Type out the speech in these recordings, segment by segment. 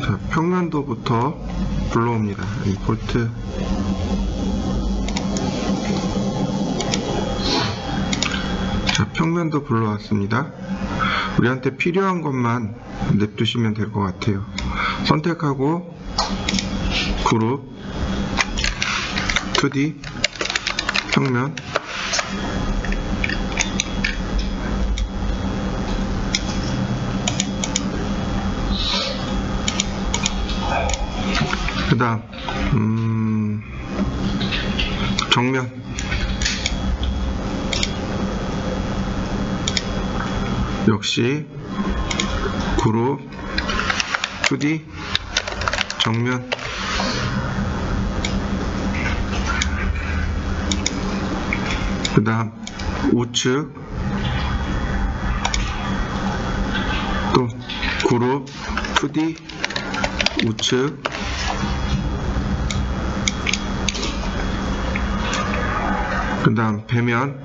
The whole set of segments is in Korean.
자, 평면도부터 불러옵니다. 이 볼트. 자, 평면도 불러왔습니다. 우리한테 필요한 것만 냅두시면 될 것 같아요. 선택하고 그룹 2D 평면 그 다음 정면 역시 그룹 2D 정면 그 다음 우측 또 그룹 2D 우측 그 다음 배면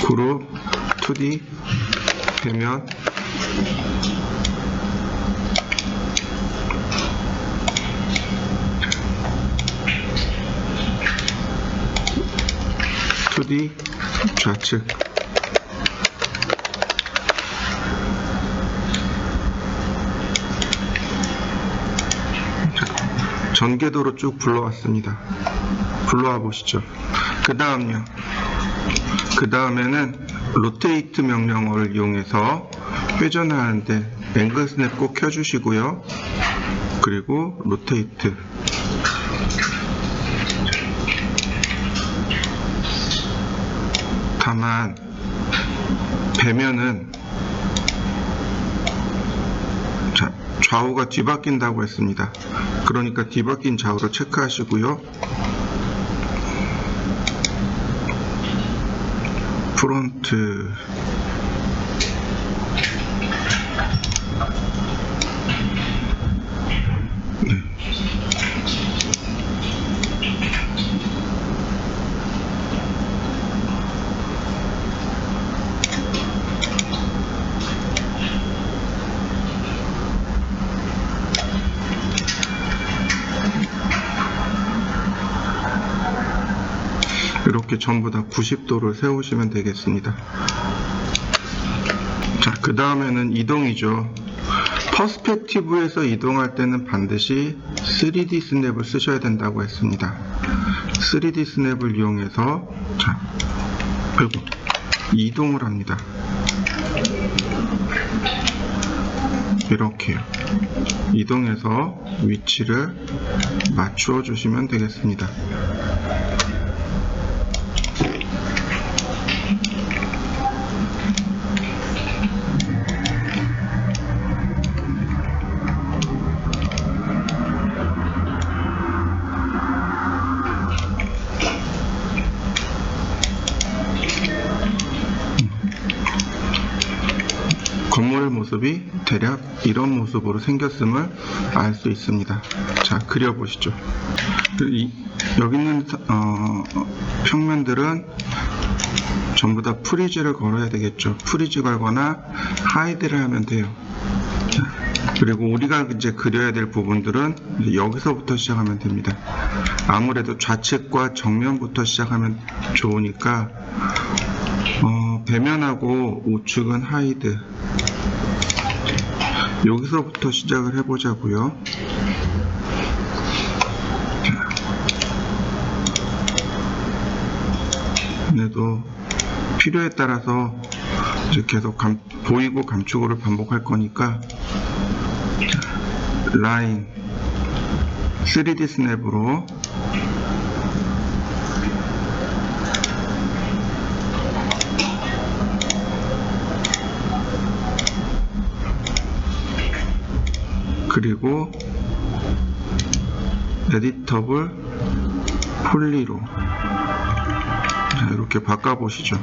그룹 2D 배면 (2D) 좌측 전개도로 쭉 불러왔습니다. 불러와 보시죠. 그 다음요. 그 다음에는 로테이트 명령어를 이용해서 회전을 하는데 앵글 스냅 꼭 켜주시고요. 그리고 로테이트 다만 배면은 좌우가 뒤바뀐다고 했습니다. 그러니까 뒤바뀐 좌우로 체크하시고요. 프론트 네. 이렇게 전부 다 90도를 세우시면 되겠습니다. 자, 그 다음에는 이동이죠. 퍼스펙티브에서 이동할 때는 반드시 3D 스냅을 쓰셔야 된다고 했습니다. 3D 스냅을 이용해서 이동을 합니다. 이렇게요. 이동해서 위치를 맞추어 주시면 되겠습니다. 건물의 모습이 대략 이런 모습으로 생겼음을 알 수 있습니다. 자, 그려보시죠. 여기 있는 평면들은 전부 다 프리즈를 걸어야 되겠죠. 프리즈 걸거나 하이드를 하면 돼요. 자, 그리고 우리가 이제 그려야 될 부분들은 여기서부터 시작하면 됩니다. 아무래도 좌측과 정면부터 시작하면 좋으니까 배면하고 우측은 하이드 여기서부터 시작을 해보자고요. 근데도 필요에 따라서 이제 계속 보이고 감추고를 반복할 거니까 라인 3D 스냅으로 그리고 에디터블 폴리로 이렇게 바꿔보시죠.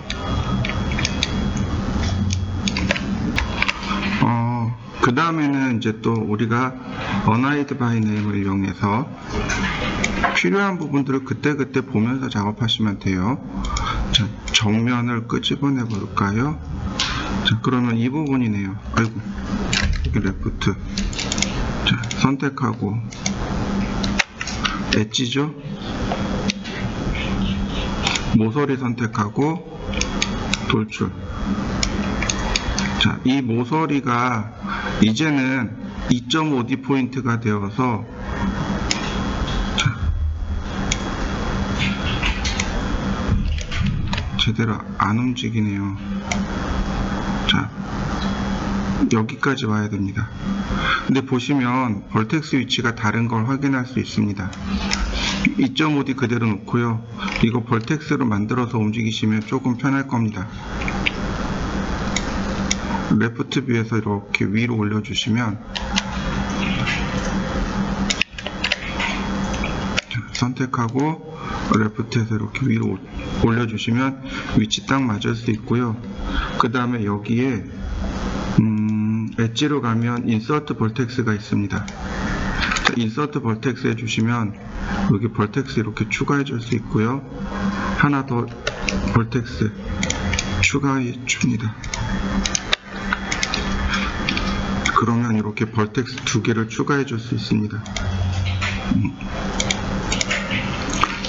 그 다음에는 이제 또 우리가 unhide by name을 이용해서 필요한 부분들을 그때그때 보면서 작업하시면 돼요. 자, 정면을 끄집어내 볼까요? 자, 그러면 이 부분이네요. 아이고, 여기 레프트. 자, 선택하고 엣지죠? 모서리 선택하고 돌출. 자, 이 모서리가 이제는 2.5D 포인트가 되어서 자, 제대로 안 움직이네요. 자, 여기까지 와야 됩니다. 근데 보시면 벌텍스 위치가 다른 걸 확인할 수 있습니다. 2.5D 그대로 놓고요. 이거 벌텍스로 만들어서 움직이시면 조금 편할 겁니다. 레프트 뷰에서 이렇게 위로 올려주시면 선택하고 레프트에서 이렇게 위로 올려주시면 위치 딱 맞을 수 있고요. 그 다음에 여기에 엣지로 가면 인서트 벌텍스가 있습니다. 자, 인서트 벌텍스 해주시면 여기 벌텍스 이렇게 추가해 줄 수 있고요. 하나 더 벌텍스 추가해 줍니다. 그러면 이렇게 벌텍스 2개를 추가해 줄 수 있습니다.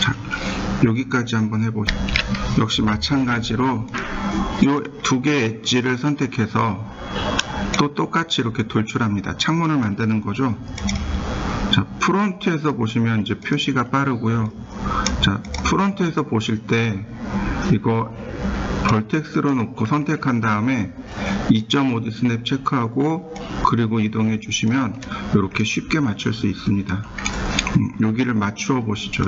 자, 여기까지 한번 해보시죠. 역시 마찬가지로 이 2개의 엣지를 선택해서 또 똑같이 이렇게 돌출합니다. 창문을 만드는 거죠. 자, 프론트에서 보시면 이제 표시가 빠르고요. 자, 프론트에서 보실 때 이거 벌텍스로 놓고 선택한 다음에 2.5D 스냅 체크하고 그리고 이동해 주시면 이렇게 쉽게 맞출 수 있습니다. 여기를 맞추어 보시죠.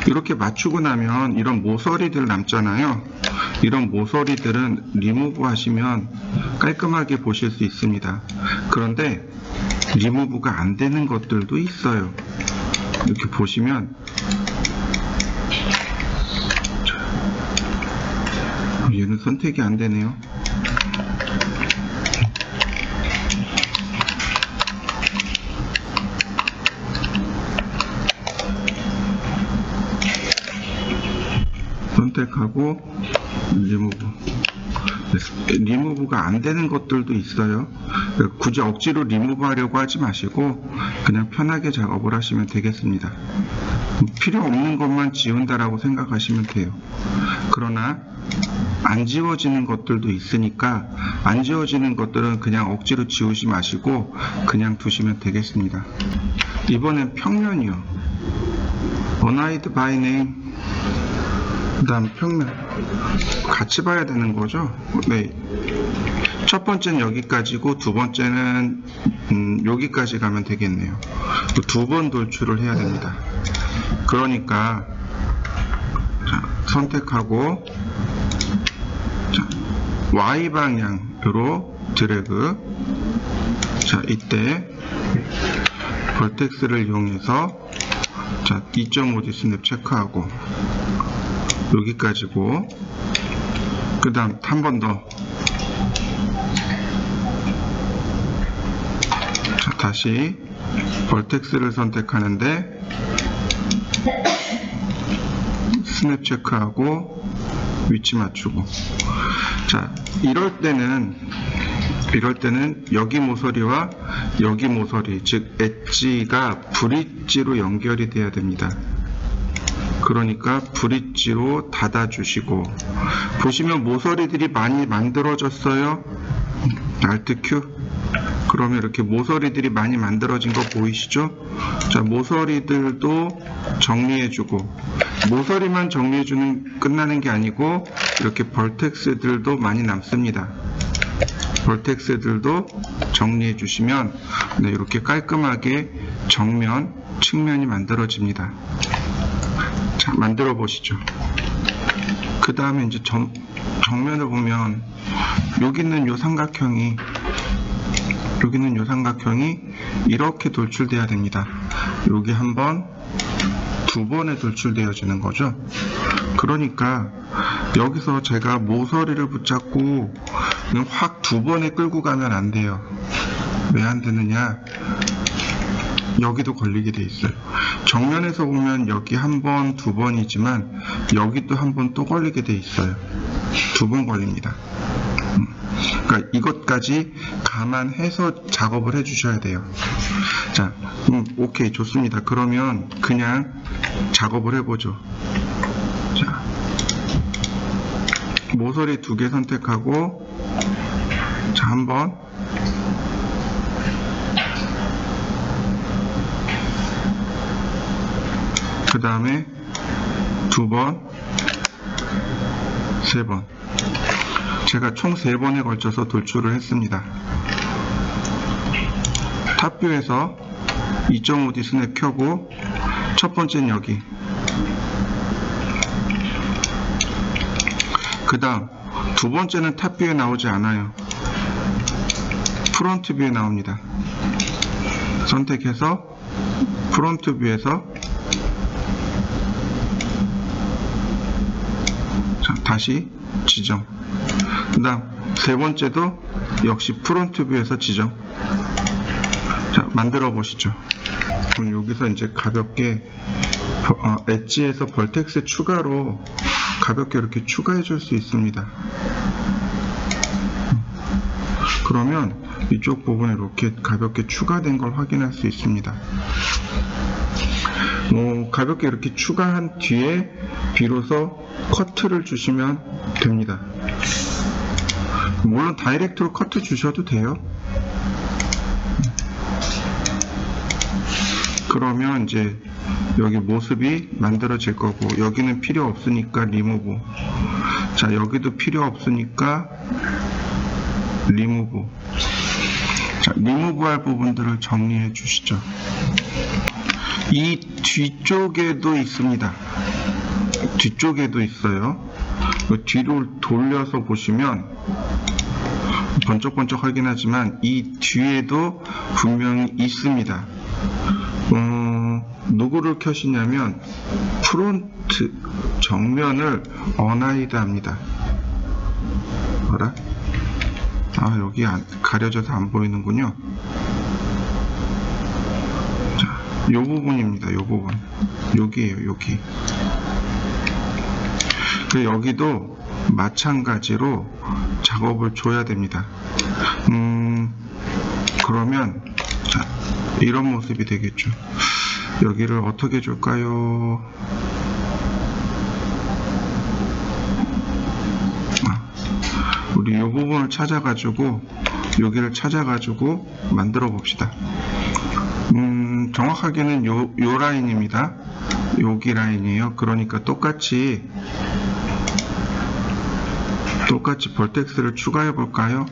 이렇게 맞추고 나면 이런 모서리들 남잖아요. 이런 모서리들은 리무브 하시면 깔끔하게 보실 수 있습니다. 그런데 리무브가 안 되는 것들도 있어요. 이렇게 보시면 얘는 선택이 안 되네요. 선택하고 리무브가 안 되는 것들도 있어요. 굳이 억지로 리무브 하려고 하지 마시고 그냥 편하게 작업을 하시면 되겠습니다. 필요 없는 것만 지운다라고 생각하시면 돼요. 그러나 안 지워지는 것들도 있으니까 안 지워지는 것들은 그냥 억지로 지우지 마시고 그냥 두시면 되겠습니다. 이번엔 평면이요. Unhide by name, 그 다음 평면 같이 봐야 되는 거죠. 네. 첫 번째는 여기까지고 두 번째는 여기까지 가면 되겠네요. 2번 돌출을 해야 됩니다. 그러니까 자, 선택하고 자, Y 방향으로 드래그. 자, 이때 벌텍스를 이용해서 자, 2.5D 스냅 체크하고 여기까지고 그 다음 한 번 더. 자, 다시 벌텍스를 선택하는데 스냅 체크하고 위치 맞추고. 자, 이럴 때는 여기 모서리와 여기 모서리, 즉 엣지가 브릿지로 연결이 돼야 됩니다. 그러니까 브릿지로 닫아주시고, 보시면 모서리들이 많이 만들어졌어요. Alt Q. 그러면 이렇게 모서리들이 많이 만들어진 거 보이시죠? 자, 모서리들도 정리해주고, 모서리만 정리해주는 끝나는 게 아니고 이렇게 벌텍스들도 많이 남습니다. 벌텍스들도 정리해 주시면 네, 이렇게 깔끔하게 정면, 측면이 만들어집니다. 자, 만들어 보시죠. 그 다음에 이제 정면을 보면 여기 있는 요 삼각형이 이렇게 돌출돼야 됩니다. 여기 한 번, 2번에 돌출되어지는 거죠. 그러니까 여기서 제가 모서리를 붙잡고 확 2번에 끌고 가면 안 돼요. 왜 안 되느냐? 여기도 걸리게 돼 있어요. 정면에서 보면 여기 한 번, 2번이지만 여기 또 한 번 또 걸리게 돼 있어요. 2번 걸립니다. 그러니까 이것까지 감안해서 작업을 해주셔야 돼요. 자, 오케이, 좋습니다. 그러면 그냥 작업을 해보죠. 자, 모서리 2개 선택하고, 자, 한번 그 다음에 2번, 3번. 제가 총 3번에 걸쳐서 돌출을 했습니다. 탑뷰에서 2.5D 스냅 켜고, 첫 번째는 여기. 그 다음, 두 번째는 탑뷰에 나오지 않아요. 프론트 뷰에 나옵니다. 선택해서, 프론트 뷰에서, 자, 다시 지정. 그 다음, 세 번째도 역시 프론트 뷰에서 지정. 자, 만들어 보시죠. 그럼 여기서 이제 가볍게 엣지에서 벌텍스 추가로 가볍게 이렇게 추가해 줄 수 있습니다. 그러면 이쪽 부분에 이렇게 가볍게 추가된 걸 확인할 수 있습니다. 가볍게 이렇게 추가한 뒤에 비로소 커트를 주시면 됩니다. 물론 다이렉트로 커트 주셔도 돼요. 그러면 이제 여기 모습이 만들어질 거고, 여기는 필요 없으니까 리무브. 자, 여기도 필요 없으니까 리무브. 자, 리무브 할 부분들을 정리해 주시죠. 이 뒤쪽에도 있습니다. 뒤쪽에도 있어요. 뒤로 돌려서 보시면 번쩍번쩍 하긴 하지만 이 뒤에도 분명히 있습니다. 누구를 켜시냐면 프론트 정면을 언하이드 합니다. 뭐라? 아, 여기 가려져서 안 보이는군요. 자, 요 부분입니다. 요 부분. 여기에요, 여기. 여기도 마찬가지로 작업을 줘야 됩니다. 그러면 자, 이런 모습이 되겠죠. 여기를 어떻게 줄까요? 우리 이 부분을 찾아가지고 여기를 찾아가지고 만들어 봅시다. 정확하게는 요 라인입니다. 여기 라인이에요. 그러니까 똑같이 벌텍스를 추가해 볼까요?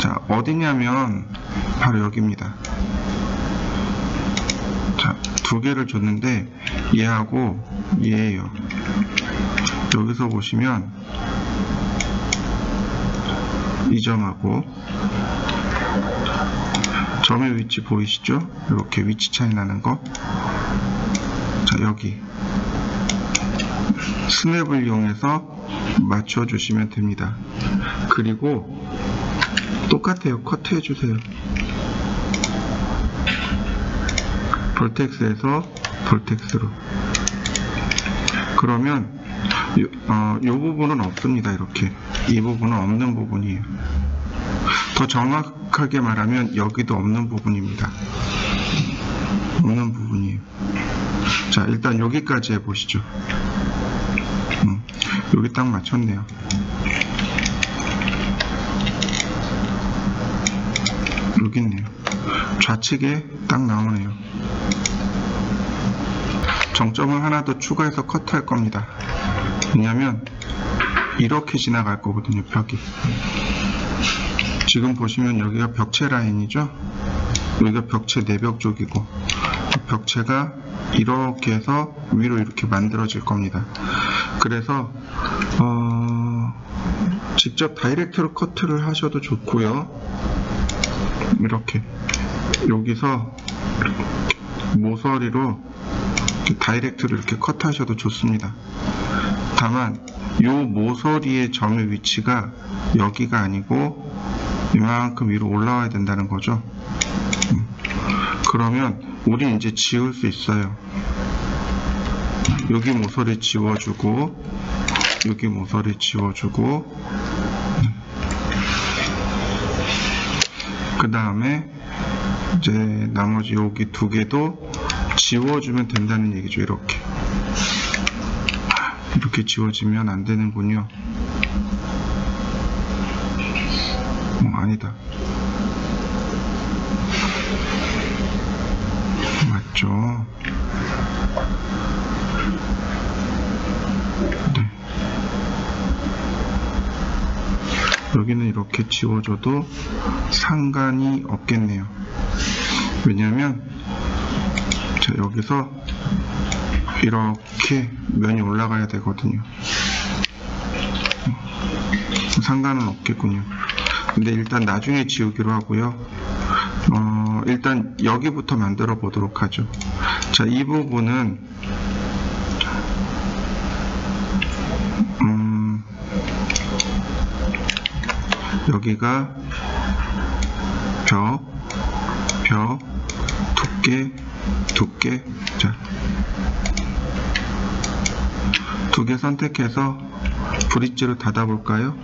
자, 어디냐면 바로 여기입니다. 자, 2개를 줬는데 얘하고 얘예요. 여기서 보시면 이 점하고 점의 위치 보이시죠? 이렇게 위치 차이 나는 거. 자, 여기 스냅을 이용해서 맞춰주시면 됩니다. 그리고 똑같아요. 커트 해주세요. 벌텍스에서 벌텍스로. 그러면 이 부분은 없습니다. 이렇게 이 부분은 없는 부분이에요. 더 정확하게 말하면 여기도 없는 부분입니다. 없는 부분이에요. 자, 일단 여기까지 해보시죠. 여기 딱 맞췄네요. 여기 있네요. 좌측에 딱 나오네요. 정점을 하나 더 추가해서 커트할 겁니다. 왜냐면 이렇게 지나갈 거거든요, 벽이. 지금 보시면 여기가 벽체 라인이죠. 여기가 벽체 내벽 쪽이고, 벽체가 이렇게 해서 위로 이렇게 만들어질 겁니다. 그래서 직접 다이렉트로 커트를 하셔도 좋고요. 이렇게 여기서 모서리로 다이렉트로 이렇게 커트하셔도 좋습니다. 다만 이 모서리의 점의 위치가 여기가 아니고 이만큼 위로 올라와야 된다는 거죠. 그러면 우리 이제 지울 수 있어요. 여기 모서리 지워주고, 여기 모서리 지워주고, 그 다음에 이제 나머지 여기 두 개도 지워주면 된다는 얘기죠. 이렇게 지워지면 안 되는군요. 아니다. 맞죠? 네. 여기는 이렇게 지워줘도 상관이 없겠네요. 왜냐하면 자, 여기서 이렇게 면이 올라가야 되거든요. 상관은 없겠군요. 근데 일단 나중에 지우기로 하고요. 일단 여기부터 만들어 보도록 하죠. 자, 이 부분은 여기가 벽, 두께, 자, 두 개 선택해서 브릿지로 닫아볼까요?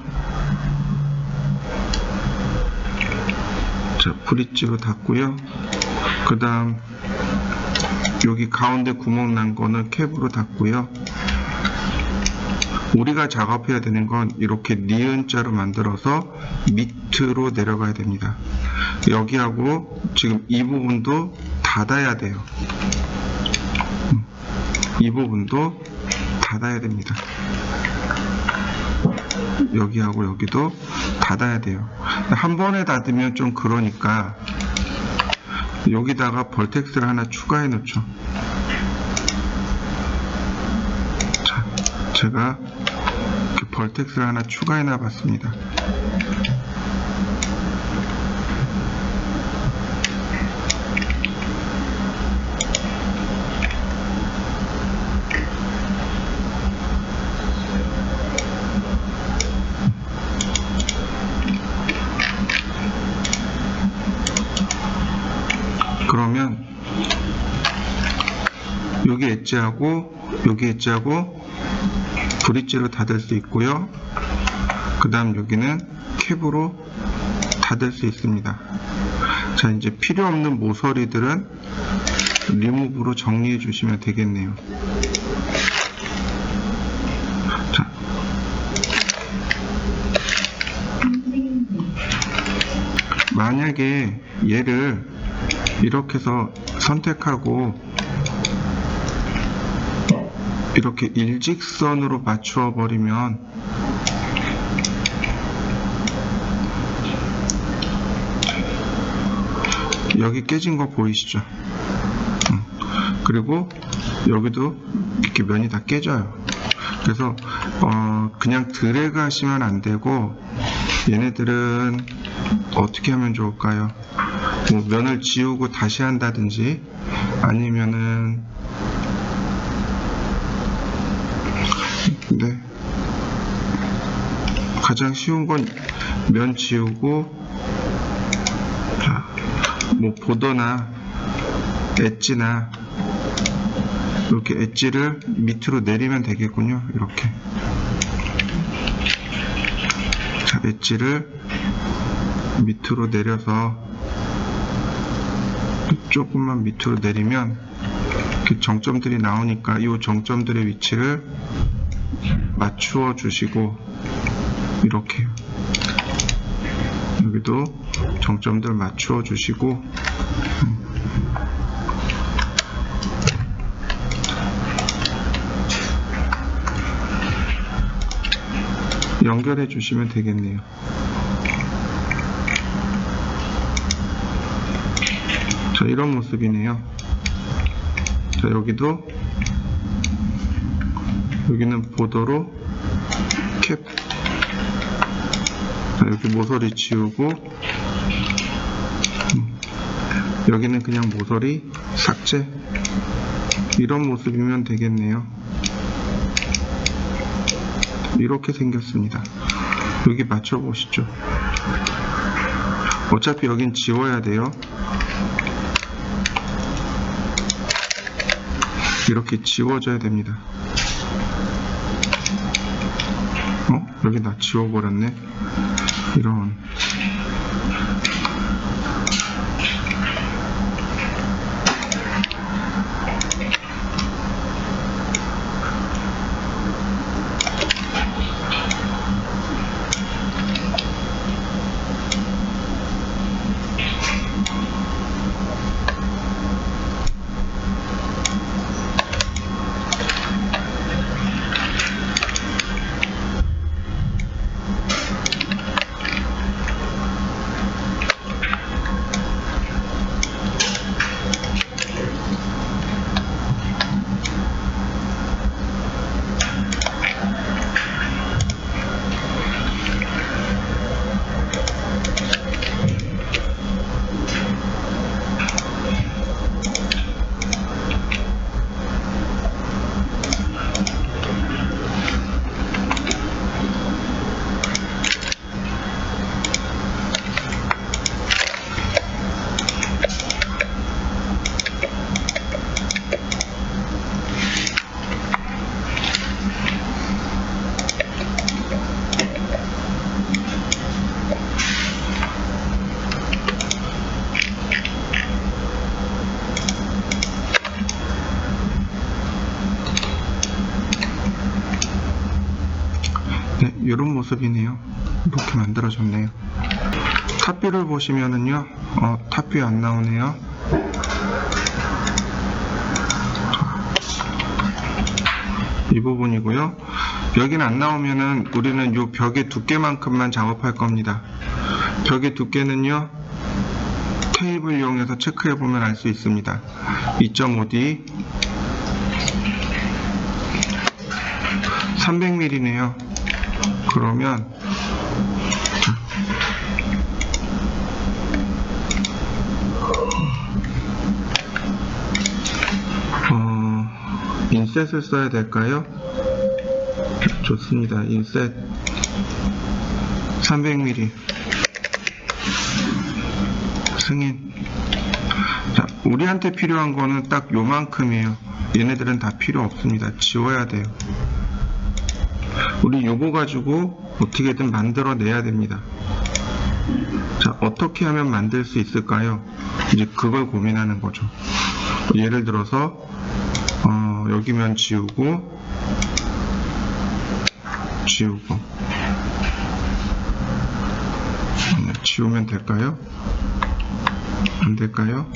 자, 브릿지로 닫고요. 그 다음 여기 가운데 구멍 난 거는 캡으로 닫고요. 우리가 작업해야 되는 건 이렇게 니은자로 만들어서 밑으로 내려가야 됩니다. 여기하고 지금 이 부분도 닫아야 돼요. 이 부분도 닫아야 됩니다. 여기하고 여기도 닫아야 돼요. 한 번에 닫으면 좀 그러니까 여기다가 벌텍스를 하나 추가해 놓죠. 자, 제가 이렇게 벌텍스를 하나 추가해 놔봤습니다. 그러면 여기 엣지하고 브릿지로 닫을 수 있고요. 그 다음 여기는 캡으로 닫을 수 있습니다. 자, 이제 필요 없는 모서리들은 리무브로 정리해 주시면 되겠네요. 자, 만약에 얘를 이렇게 해서 선택하고 이렇게 일직선으로 맞추어 버리면 여기 깨진 거 보이시죠? 그리고 여기도 이렇게 면이 다 깨져요. 그래서 그냥 드래그 하시면 안 되고 얘네들은 어떻게 하면 좋을까요? 뭐 면을 지우고 다시 한다든지 아니면은 네, 가장 쉬운 건 면 지우고 뭐 보더나 엣지나 이렇게 엣지를 밑으로 내리면 되겠군요. 이렇게 자, 엣지를 밑으로 내려서 조금만 밑으로 내리면 이렇게 정점들이 나오니까 이 정점들의 위치를 맞추어 주시고 이렇게요. 여기도 정점들 맞추어 주시고 연결해 주시면 되겠네요. 자, 이런 모습이네요. 자, 여기는 보더로 캡. 자, 여기 모서리 지우고 여기는 그냥 모서리 삭제. 이런 모습이면 되겠네요. 이렇게 생겼습니다. 여기 맞춰 보시죠. 어차피 여긴 지워야 돼요. 이렇게 지워져야 됩니다. 여기 다 지워버렸네. 이런. 이런 모습이네요. 이렇게 만들어졌네요. 탑뷰를 보시면은요, 탑뷰 안 나오네요. 이 부분이고요. 여기는 안 나오면은 우리는 이 벽의 두께만큼만 작업할 겁니다. 벽의 두께는요, 테이블 이용해서 체크해 보면 알 수 있습니다. 2.5D 300mm네요. 그러면 인셋을 써야 될까요? 좋습니다. 인셋 300mm 승인. 자, 우리한테 필요한 거는 딱 요만큼이에요. 얘네들은 다 필요 없습니다. 지워야 돼요. 우리 요거 가지고 어떻게든 만들어 내야 됩니다. 자, 어떻게 하면 만들 수 있을까요? 이제 그걸 고민하는 거죠. 예를 들어서 여기면 지우고 지우면 될까요? 안 될까요?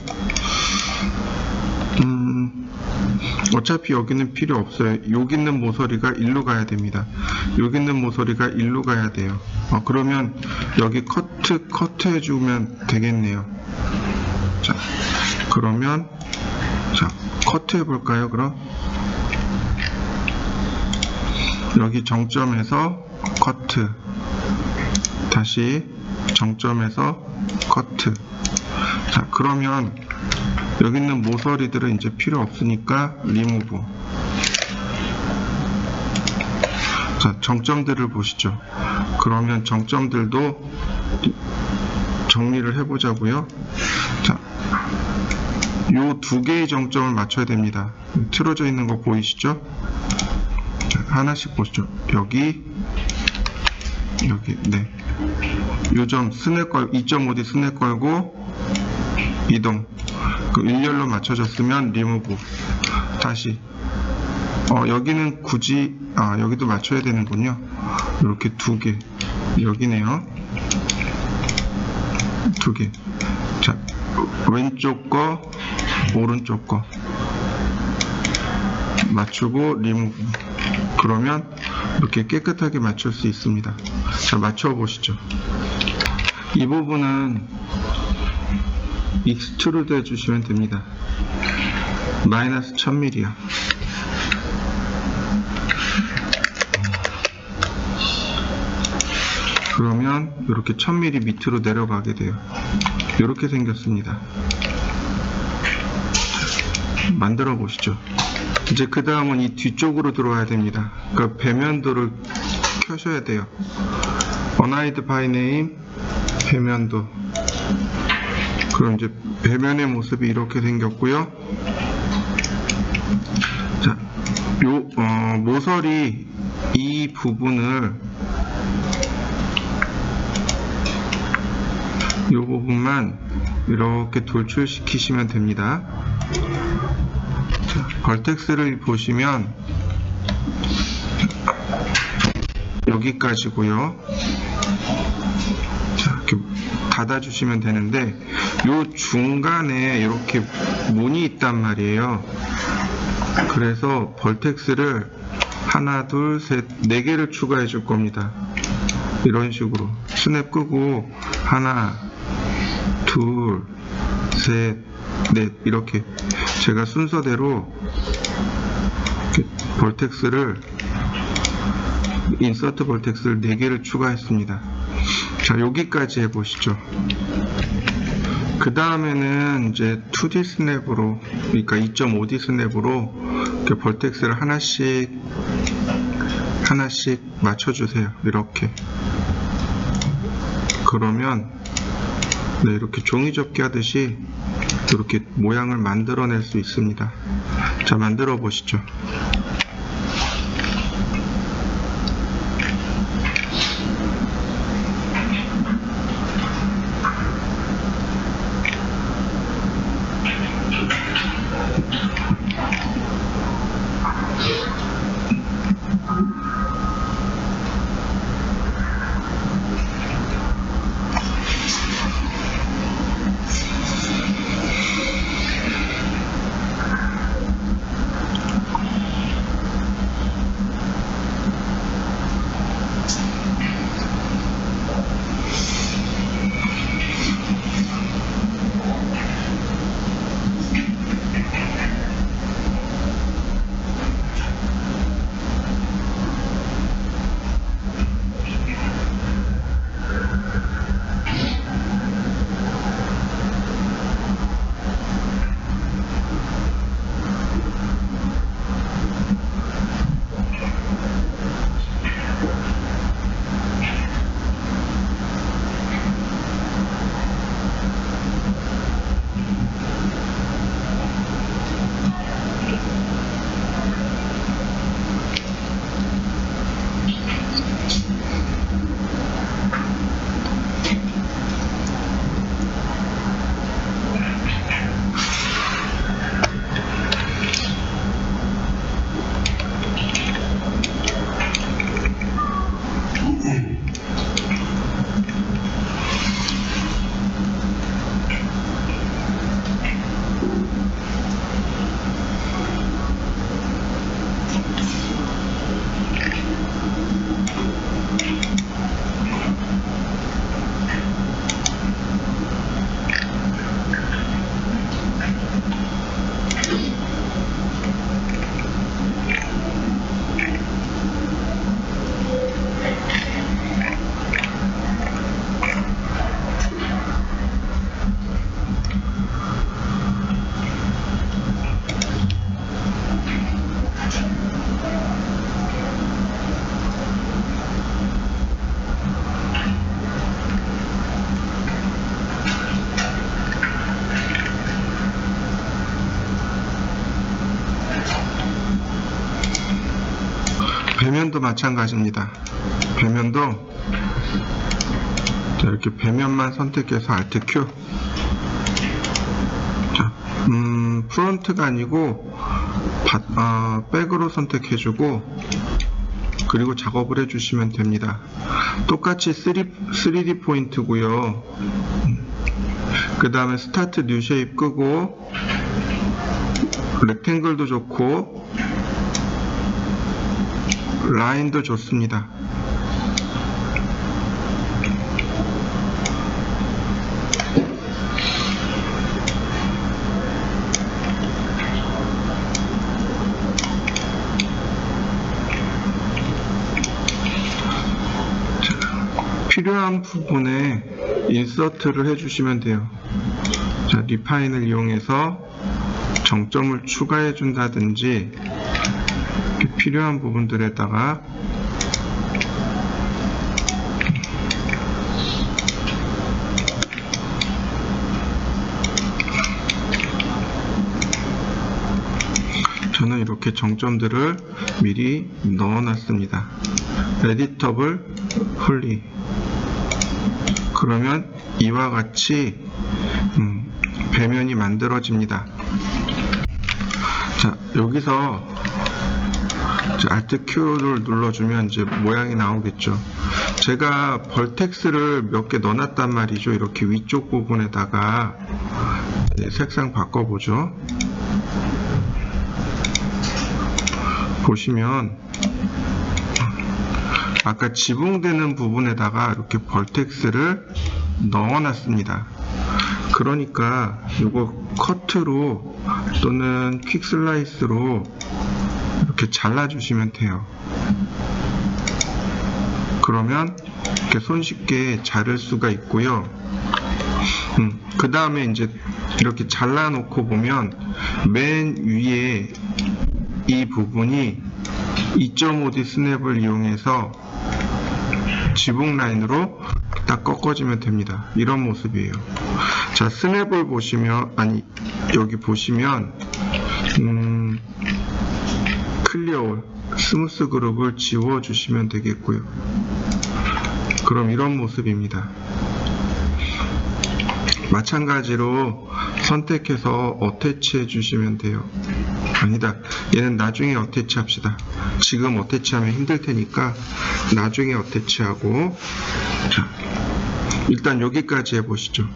어차피 여기는 필요 없어요. 여기 있는 모서리가 일로 가야 됩니다. 여기 있는 모서리가 일로 가야 돼요. 그러면 여기 커트 해주면 되겠네요. 자, 그러면 자, 커트 해볼까요? 그럼 여기 정점에서 커트, 다시 정점에서 커트. 자, 그러면 여기 있는 모서리들은 이제 필요 없으니까 리무브. 자, 정점들을 보시죠. 그러면 정점들도 정리를 해보자고요. 자, 요 두 개의 정점을 맞춰야 됩니다. 틀어져 있는 거 보이시죠? 자, 하나씩 보시죠. 여기, 네. 요점 스냅 걸 2.5D 스냅 걸고 이동. 그 일렬로 맞춰졌으면 리무브. 다시 여기는 굳이 여기도 맞춰야 되는군요. 이렇게 두 개. 여기네요. 두 개. 자, 왼쪽 거 오른쪽 거 맞추고 리무브. 그러면 이렇게 깨끗하게 맞출 수 있습니다. 자, 맞춰 보시죠. 이 부분은 익스트루드 해주시면 됩니다. 마이너스 1000mm요. 그러면 이렇게 1000mm 밑으로 내려가게 돼요. 이렇게 생겼습니다. 만들어 보시죠. 이제 그 다음은 이 뒤쪽으로 들어와야 됩니다. 그러니까 배면도를 켜셔야 돼요. Unhide by name 배면도. 그럼 이제 배면의 모습이 이렇게 생겼고요. 자, 모서리 이 부분을 이 부분만 이렇게 돌출시키시면 됩니다. 자, 벌텍스를 보시면 여기까지고요. 자, 이렇게 닫아주시면 되는데 요 중간에 이렇게 문이 있단 말이에요. 그래서 벌텍스를 하나, 둘, 셋, 네 개를 추가해 줄 겁니다. 이런 식으로 스냅 끄고 하나, 둘, 셋, 넷 이렇게 제가 순서대로 이렇게 벌텍스를 인서트 벌텍스를 4개를 추가했습니다. 자, 여기까지 해보시죠. 그 다음에는 이제 2D 스냅으로, 그러니까 2.5D 스냅으로 이렇게 벌텍스를 하나씩 맞춰주세요. 이렇게. 그러면 네, 이렇게 종이접기 하듯이 이렇게 모양을 만들어낼 수 있습니다. 자, 만들어 보시죠. 배면도 마찬가지입니다. 배면도 자, 이렇게 배면만 선택해서 Alt Q. 자, 프론트가 아니고 백으로 선택해주고 그리고 작업을 해주시면 됩니다. 똑같이 3D 포인트고요. 그 다음에 스타트 뉴 쉐입 끄고 렉탱글도 좋고 라인도 좋습니다. 필요한 부분에 인서트를 해주시면 돼요. 자, 리파인을 이용해서 정점을 추가해 준다든지 필요한 부분들에다가 저는 이렇게 정점들을 미리 넣어 놨습니다. 에디터블 홀리. 그러면 이와 같이 배면이 만들어집니다. 자, 여기서 Alt Q를 눌러주면 이제 모양이 나오겠죠. 제가 벌텍스를 몇 개 넣어놨단 말이죠. 이렇게 위쪽 부분에다가 색상 바꿔보죠. 보시면 아까 지붕되는 부분에다가 이렇게 벌텍스를 넣어놨습니다. 그러니까 이거 커트로 또는 퀵 슬라이스로 이렇게 잘라주시면 돼요. 그러면 이렇게 손쉽게 자를 수가 있고요. 그 다음에 이제 이렇게 잘라놓고 보면 맨 위에 이 부분이 2.5D 스냅을 이용해서 지붕 라인으로 딱 꺾어지면 됩니다. 이런 모습이에요. 자, 스냅을 보시면, 여기 보시면 클리어 스무스 그룹을 지워주시면 되겠고요. 그럼 이런 모습입니다. 마찬가지로 선택해서 어태치 해주시면 돼요. 아니다, 얘는 나중에 어태치 합시다. 지금 어태치 하면 힘들 테니까 나중에 어태치 하고, 자, 일단 여기까지 해보시죠.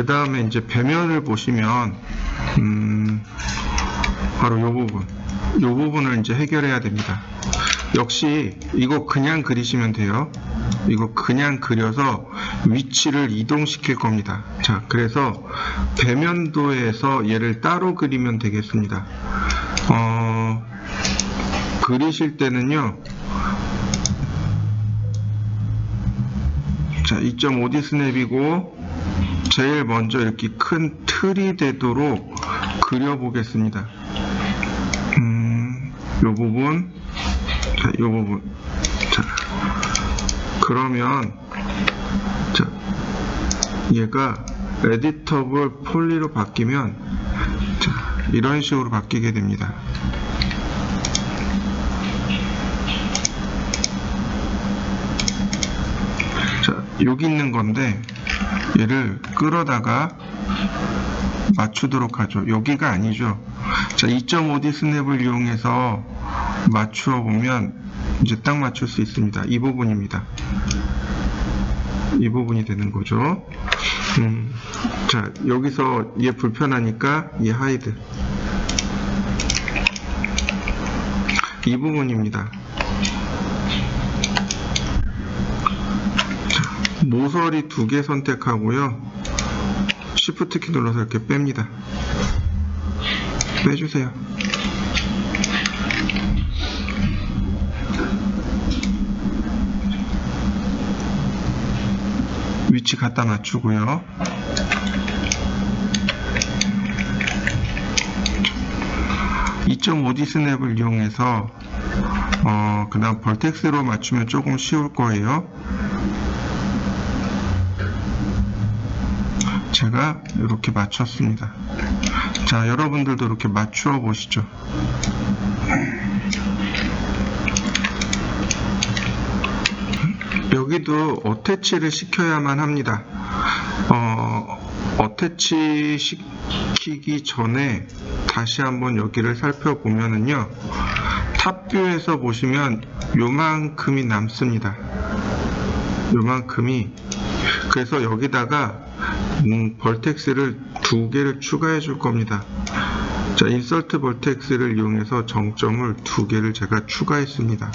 그 다음에 이제 배면을 보시면 바로 요 부분을 이제 해결해야 됩니다. 역시 이거 그냥 그리시면 돼요. 이거 그냥 그려서 위치를 이동시킬 겁니다. 자, 그래서 배면도에서 얘를 따로 그리면 되겠습니다. 그리실 때는요, 자, 2.5D 스냅이고 제일 먼저 이렇게 큰 틀이 되도록 그려보겠습니다. 요 부분, 자, 요 부분. 자, 그러면, 자, 얘가 에디터블 폴리로 바뀌면, 자, 이런 식으로 바뀌게 됩니다. 자, 여기 있는 건데, 얘를 끌어다가 맞추도록 하죠. 여기가 아니죠. 자, 2.5D 스냅을 이용해서 맞추어 보면 이제 딱 맞출 수 있습니다. 이 부분입니다. 이 부분이 되는 거죠. 자, 여기서 얘 불편하니까 얘 하이드. 이 부분입니다. 자, 모서리 2개 선택하고요. Shift 키 눌러서 이렇게 뺍니다. 빼주세요. 위치 갖다 맞추고요. (2.5D) 스냅을 이용해서 그 다음 벌텍스로 맞추면 조금 쉬울 거예요. 제가 이렇게 맞췄습니다. 자, 여러분들도 이렇게 맞추어 보시죠. 여기도 어태치를 시켜야만 합니다. 어태치 시키기 전에 다시 한번 여기를 살펴보면은요, 탑뷰에서 보시면 요만큼이 남습니다. 요만큼이. 그래서 여기다가 벌텍스를 2개를 추가해 줄 겁니다. 자, 인서트 벌텍스를 이용해서 정점을 2개를 제가 추가했습니다.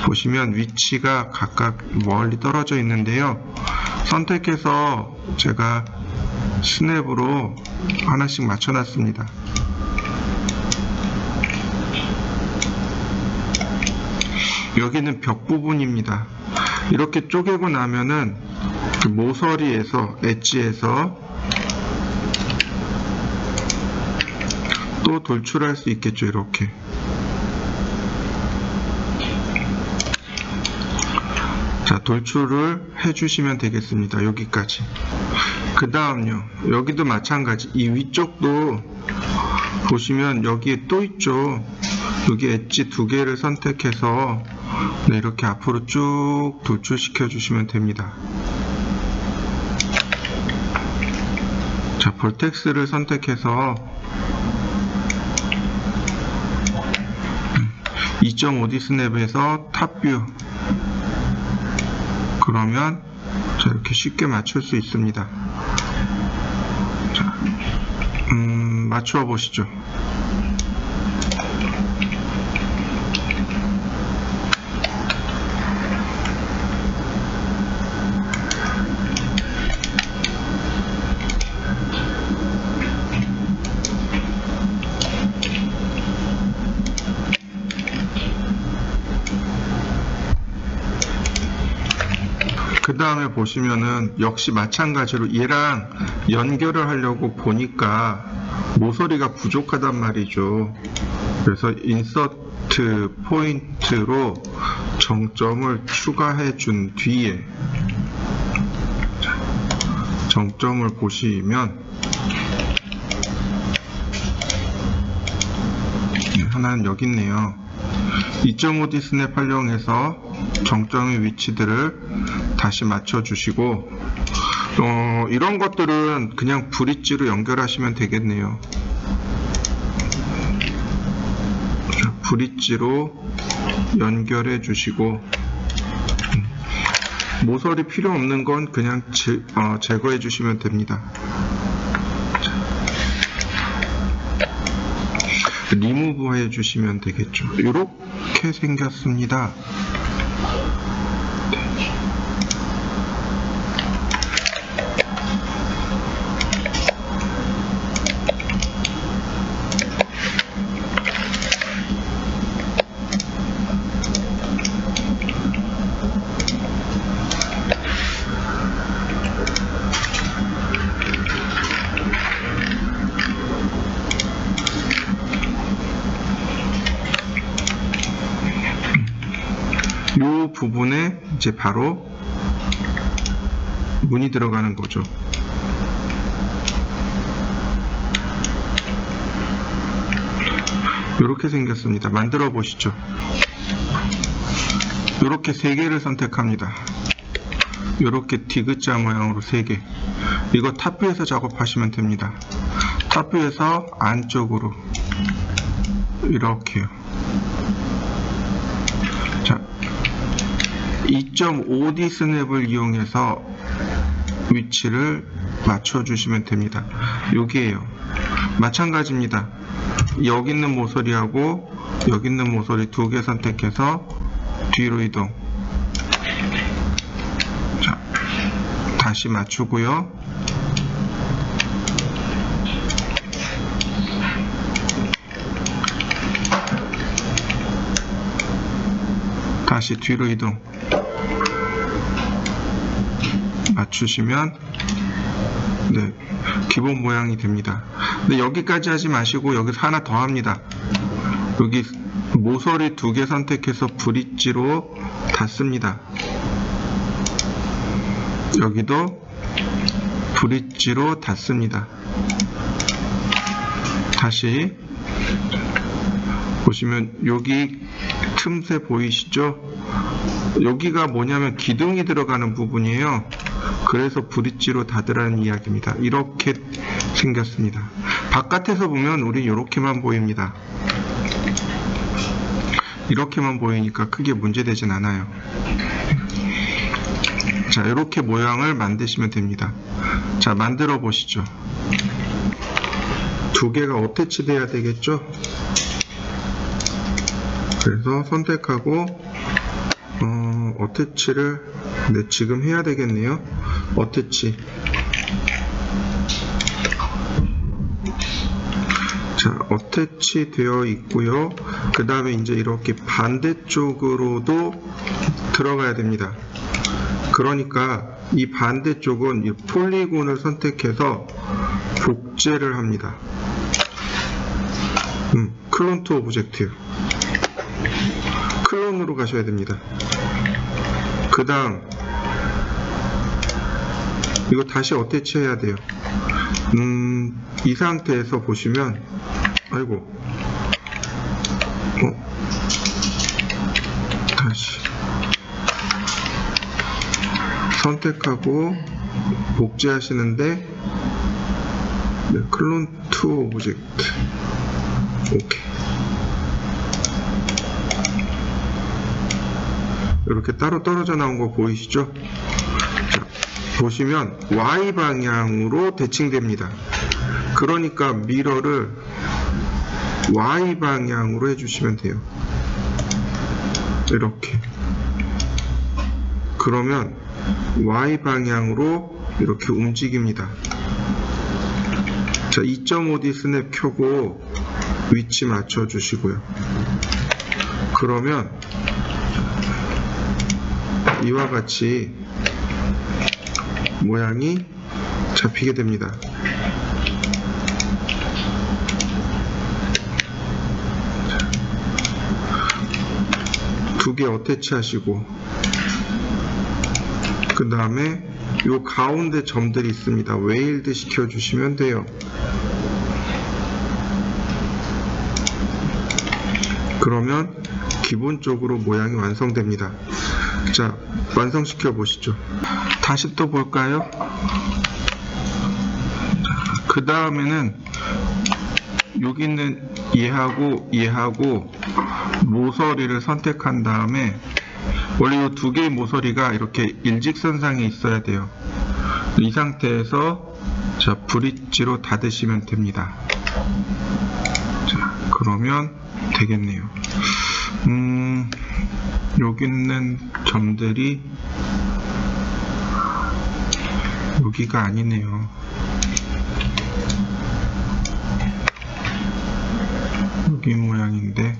보시면 위치가 각각 멀리 떨어져 있는데요. 선택해서 제가 스냅으로 하나씩 맞춰놨습니다. 여기는 벽 부분입니다. 이렇게 쪼개고 나면은 그 모서리에서, 엣지에서 또 돌출할 수 있겠죠. 이렇게. 자, 돌출을 해주시면 되겠습니다. 여기까지. 그 다음요, 여기도 마찬가지. 이 위쪽도 보시면 여기에 또 있죠. 여기 엣지 2개를 선택해서 네, 이렇게 앞으로 쭉 돌출시켜 주시면 됩니다. 자, 벌텍스를 선택해서 2.5D 스냅에서 탑뷰, 그러면 자, 이렇게 쉽게 맞출 수 있습니다. 자, 맞추어 보시죠. 그 다음에 보시면은 역시 마찬가지로 얘랑 연결을 하려고 보니까 모서리가 부족하단 말이죠. 그래서 인서트 포인트로 정점을 추가해 준 뒤에 정점을 보시면 하나는 여기 있네요. 2.5D 스냅 활용해서 정점의 위치들을 다시 맞춰주시고, 이런 것들은 그냥 브릿지로 연결하시면 되겠네요. 브릿지로 연결해 주시고, 모서리 필요 없는 건 그냥 제거해 주시면 됩니다. 리무브 해 주시면 되겠죠. 이렇게 생겼습니다. 이 부분에 이제 바로 문이 들어가는 거죠. 이렇게 생겼습니다. 만들어 보시죠. 이렇게 3개를 선택합니다. 이렇게 디귿자 모양으로 3개. 이거 탑뷰에서 작업하시면 됩니다. 탑뷰에서 안쪽으로 이렇게요. 자, 2.5D 스냅을 이용해서 위치를 맞춰주시면 됩니다. 여기에요. 마찬가지입니다. 여기 있는 모서리하고 여기 있는 모서리 2개 선택해서 뒤로 이동. 자, 다시 맞추고요. 다시 뒤로 이동. 맞추시면 네, 기본 모양이 됩니다. 근데 여기까지 하지 마시고 여기서 하나 더 합니다. 여기 모서리 2개 선택해서 브릿지로 닫습니다. 여기도 브릿지로 닫습니다. 다시 보시면 여기 틈새 보이시죠? 여기가 뭐냐면 기둥이 들어가는 부분이에요. 그래서 브릿지로 닫으라는 이야기입니다. 이렇게 생겼습니다. 바깥에서 보면 우리 이렇게만 보입니다. 이렇게만 보이니까 크게 문제되진 않아요. 자, 이렇게 모양을 만드시면 됩니다. 자, 만들어 보시죠. 2개가 어태치 돼야 되겠죠? 그래서 선택하고 어태치를 네, 지금 해야 되겠네요. 어태치. 자, 어태치 되어 있고요. 그 다음에 이제 이렇게 반대쪽으로도 들어가야 됩니다. 그러니까 이 반대쪽은 이 폴리곤을 선택해서 복제를 합니다. 클론 투 오브젝트. 클론으로 가셔야 됩니다. 그 다음 이거 다시 어태치 해야 돼요. 이 상태에서 보시면 아이고 다시 선택하고 복제하시는데 네, 클론 투 오브젝트 오케이. 이렇게 따로 떨어져 나온 거 보이시죠? 자, 보시면 Y 방향으로 대칭됩니다. 그러니까 미러를 Y 방향으로 해주시면 돼요. 이렇게. 그러면 Y 방향으로 이렇게 움직입니다. 자, 2.5D 스냅 켜고 위치 맞춰 주시고요. 그러면 이와 같이 모양이 잡히게 됩니다. 두 개 어태치 하시고 그 다음에 요 가운데 점들이 있습니다. 웨일드 시켜 주시면 돼요. 그러면 기본적으로 모양이 완성됩니다. 자, 완성시켜 보시죠. 다시 또 볼까요? 그 다음에는 여기 있는 얘하고 모서리를 선택한 다음에 원래 이 두 개의 모서리가 이렇게 일직선상에 있어야 돼요. 이 상태에서 자, 브릿지로 닫으시면 됩니다. 자, 그러면 되겠네요. 여기 있는 점들이 여기가 아니네요. 여기 모양인데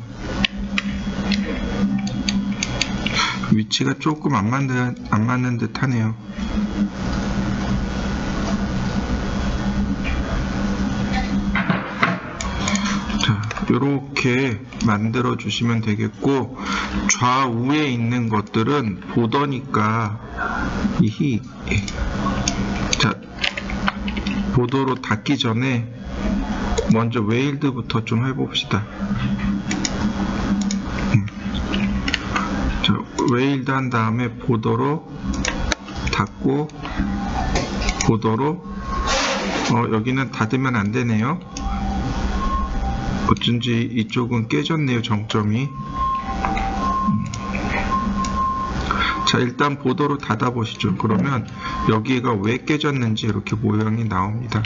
위치가 조금 안 맞는 듯 하네요. 자, 이렇게 만들어 주시면 되겠고, 좌우에 있는 것들은 보더니까 자, 보더로 닫기 전에 먼저 웨일드부터 좀 해봅시다. 자, 웨일드 한 다음에 보더로 닫고, 보더로 여기는 닫으면 안 되네요. 어쩐지 이쪽은 깨졌네요, 정점이. 자, 일단 보더로 닫아 보시죠. 그러면 여기가 왜 깨졌는지 이렇게 모양이 나옵니다.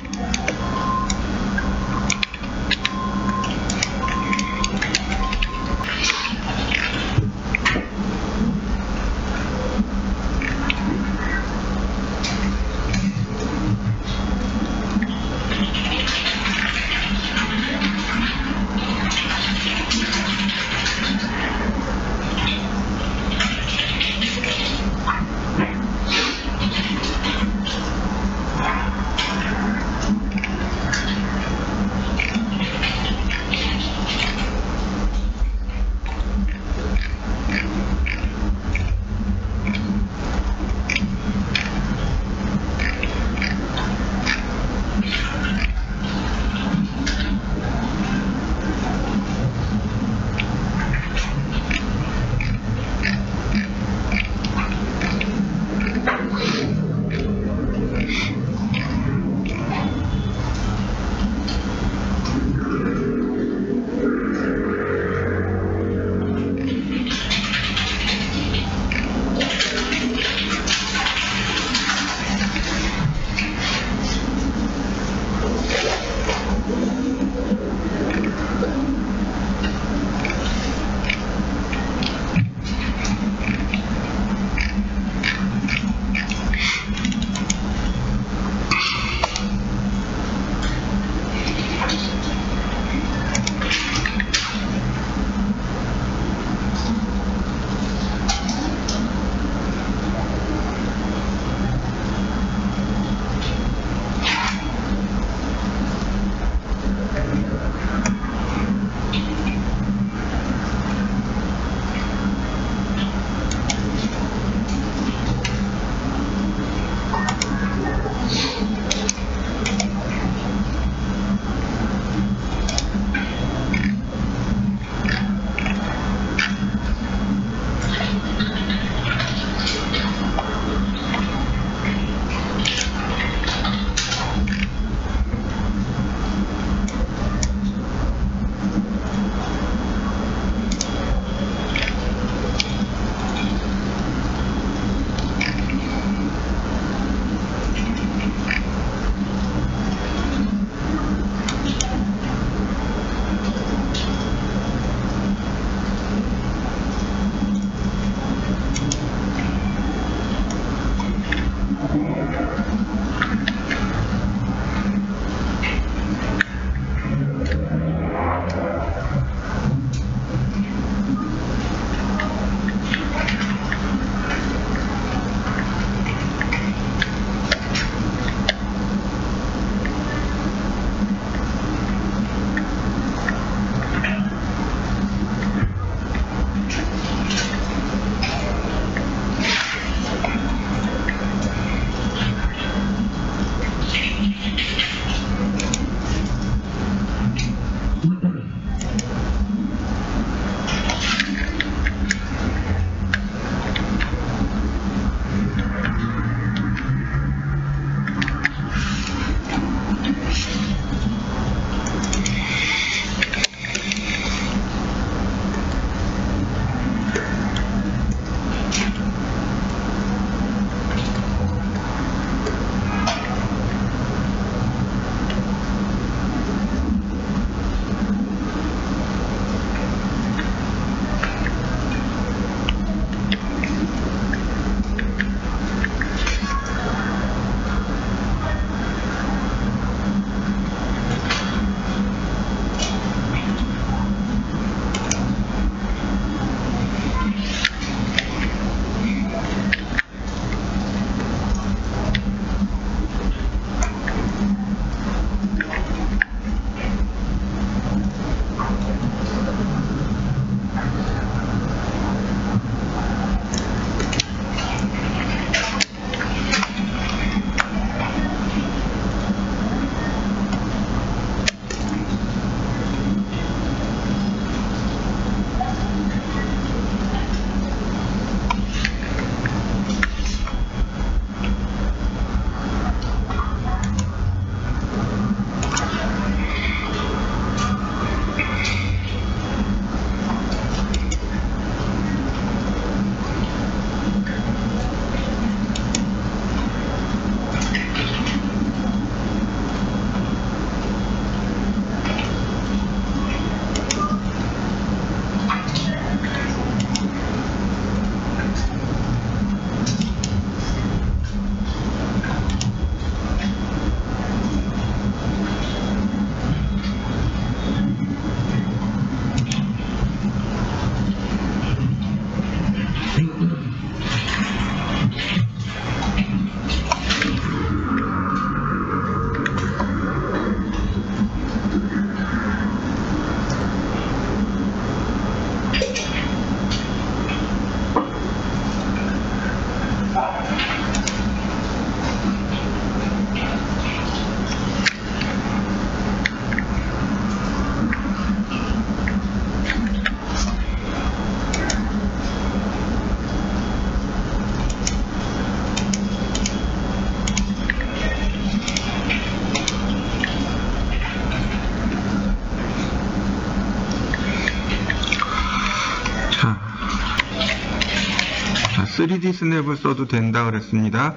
3D 스냅을 써도 된다 그랬습니다.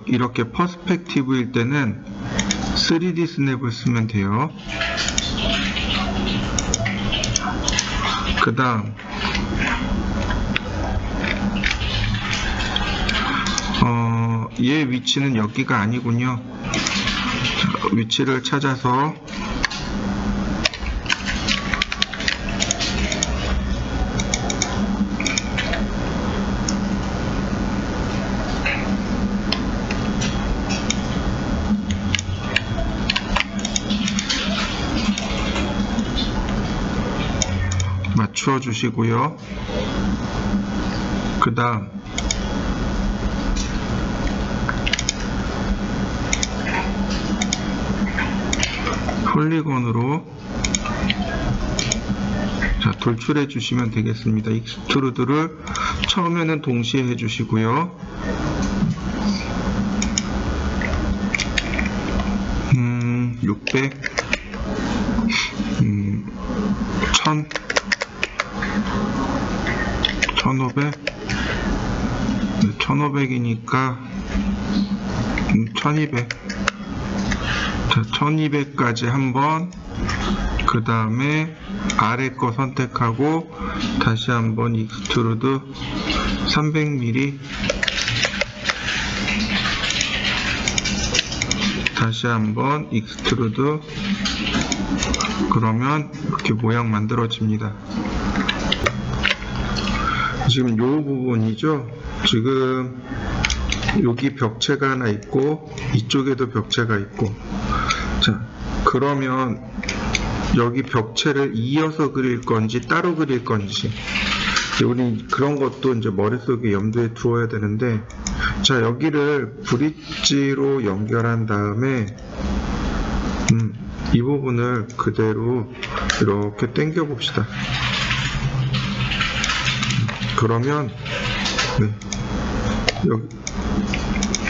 이렇게 퍼스펙티브일 때는 3D 스냅을 쓰면 돼요. 그 다음 얘 위치는 여기가 아니군요. 자, 위치를 찾아서 맞춰 주시고요. 그 다음 폴리곤으로 자, 돌출해 주시면 되겠습니다. 익스트루드를 처음에는 동시에 해 주시고요. 600 1000 1500 1500이니까 1200 자, 1200까지 한번 그 다음에 아래 거 선택하고 다시 한번 익스트루드 300mm 다시 한번 익스트루드 그러면 이렇게 모양 만들어집니다. 지금 요 부분이죠. 지금 여기 벽체가 하나 있고 이쪽에도 벽체가 있고 자 그러면 여기 벽체를 이어서 그릴 건지 따로 그릴 건지 우리 그런 것도 이제 머릿속에 염두에 두어야 되는데 자 여기를 브릿지로 연결한 다음에 이 부분을 그대로 이렇게 당겨 봅시다. 그러면 네,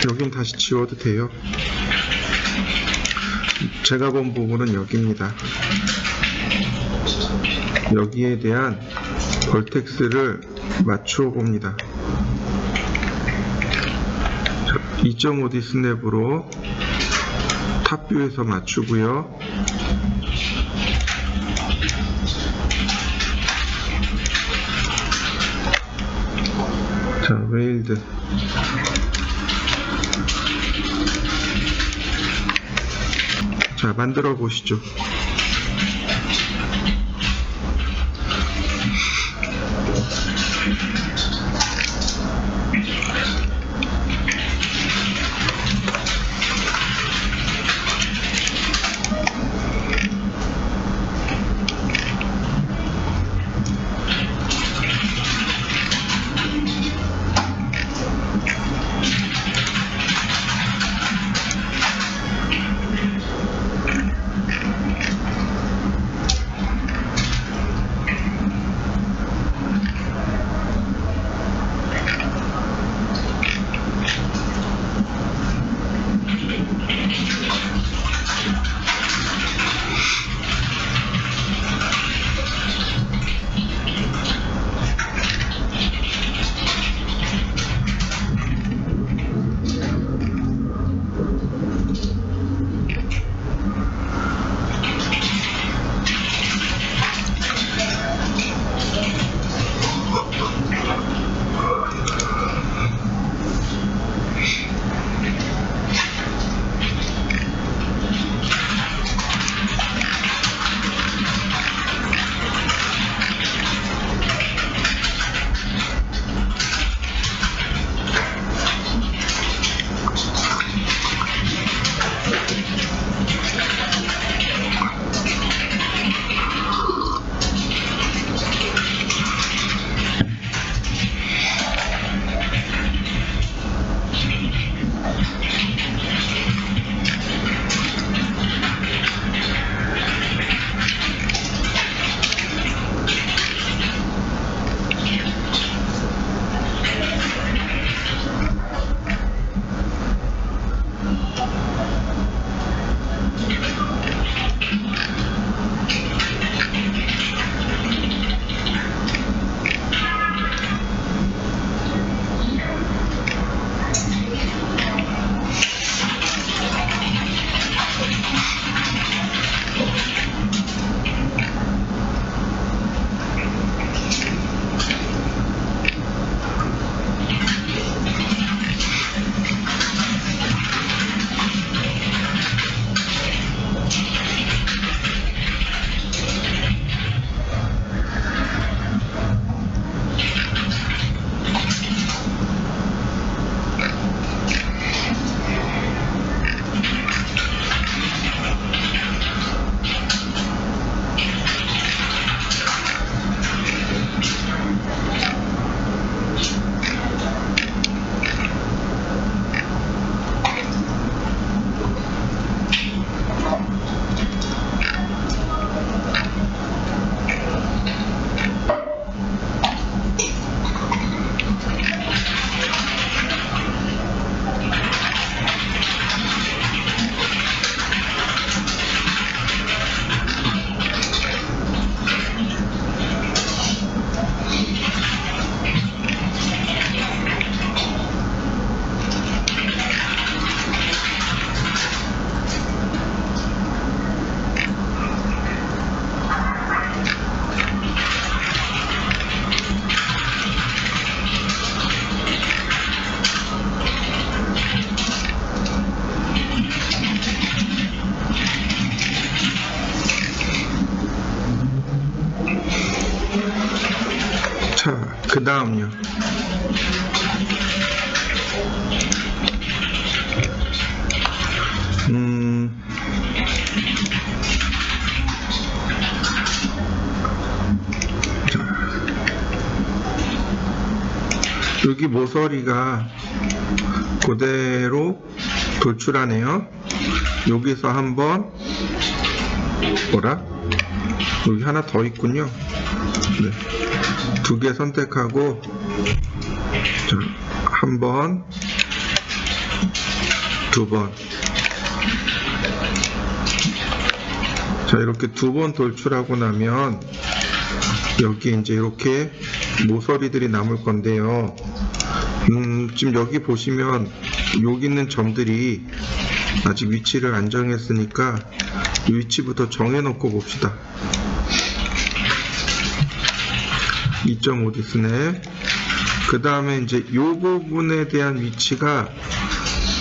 여긴 다시 지워도 돼요. 제가 본 부분은 여기입니다. 여기에 대한 벌텍스를 맞추어 봅니다. 2.5D 스냅으로 탑뷰에서 맞추고요. 자, 웨일드 자, 만들어 보시죠. 자, 그 다음요. 여기 모서리가 그대로 돌출하네요. 여기서 한번 여기 하나 더 있군요. 네. 두 개 선택하고 한 번, 두 번. 자, 이렇게 두 번 돌출하고 나면 여기 이제 이렇게 모서리들이 남을 건데요. 지금 여기 보시면 여기 있는 점들이 아직 위치를 안 정했으니까 위치부터 정해놓고 봅시다. 2.5D 스냅. 그 다음에 이제 이 부분에 대한 위치가